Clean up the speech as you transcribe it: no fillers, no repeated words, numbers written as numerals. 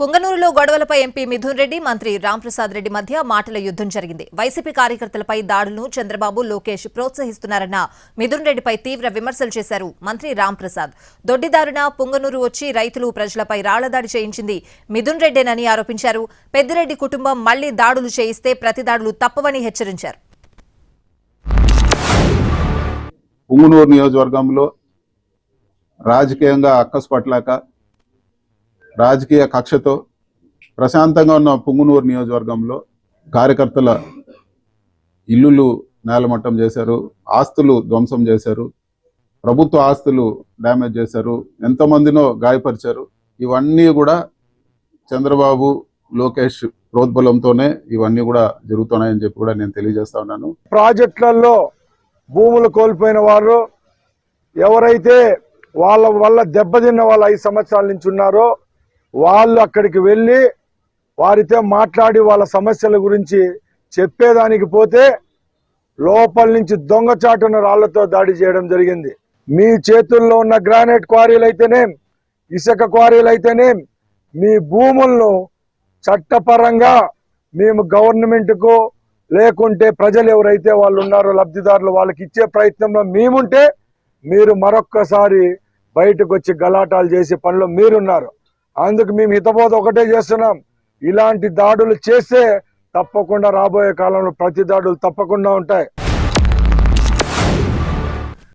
పుంగనూరులో గొడవలపై MP Mithun Reddy మంత్రి రాంప్రసాద్ రెడ్డి మధ్య మాటల యుద్ధం జరిగింది. వైసీపీ కార్యకర్తలపై దాడులను చంద్రబాబు లోకేష్ ప్రోత్సహిస్తున్నారన్న మిథున్ రెడ్డిపై తీవ్ర విమర్శలు చేశారు మంత్రి రాంప్రసాద్. దొడ్డిదారున పుంగనూరు వచ్చి రైతులు ప్రజలపై రాళ్లదాడి చేయించింది మిథున్ రెడ్డేనని ఆరోపించారు. పెద్దిరెడ్డి కుటుంబం మళ్లీ దాడులు చేయిస్తే ప్రతి దాడులు తప్పవని హెచ్చరించారు. పుంగనూరు నియోజకవర్గంలో రాజకీయంగా అక్కసుపట్లాక రాజకీయ కక్షతో ప్రశాంతంగా ఉన్న పుంగనూరు నియోజకవర్గంలో కార్యకర్తల ఇల్లులు నేలమట్టం చేశారు, ఆస్తులు ధ్వంసం చేశారు, ప్రభుత్వ ఆస్తులు డ్యామేజ్ చేశారు, ఎంతమందినో గాయపరిచారు. ఇవన్నీ కూడా చంద్రబాబు లోకేష్ ప్రోద్బలంతోనే ఇవన్నీ కూడా జరుగుతున్నాయని చెప్పి కూడా నేను తెలియజేస్తా ఉన్నాను. ప్రాజెక్టులలో భూములు కోల్పోయిన వారు ఎవరైతే వాళ్ళ వల్ల దెబ్బతిన్న వాళ్ళు 5 సంవత్సరాల నుంచి ఉన్నారో వాళ్ళు అక్కడికి వెళ్ళి వారితో మాట్లాడి వాళ్ళ సమస్యల గురించి చెప్పేదానికి పోతే లోపల నుంచి దొంగచాటున రాళ్లతో దాడి చేయడం జరిగింది. మీ చేతుల్లో ఉన్న గ్రానైట్ క్వారీలు అయితేనేం, ఇసుక క్వారీలు అయితేనేం, మీ భూములను చట్టపరంగా మేము గవర్నమెంట్కు లేకుంటే ప్రజలు ఎవరైతే వాళ్ళు ఉన్నారో లబ్ధిదారులు వాళ్ళకి ఇచ్చే ప్రయత్నంలో మేముంటే మీరు మరొక్కసారి బయటకు వచ్చి గలాటాలు చేసే పనిలో మీరున్నారు. అందుకు మేము హితబోధ ఒకటే చేస్తున్నాం, ఇలాంటి దాడులు చేస్తే తప్పకుండా రాబోయే కాలంలో ప్రతి దాడులు తప్పకుండా ఉంటాయి.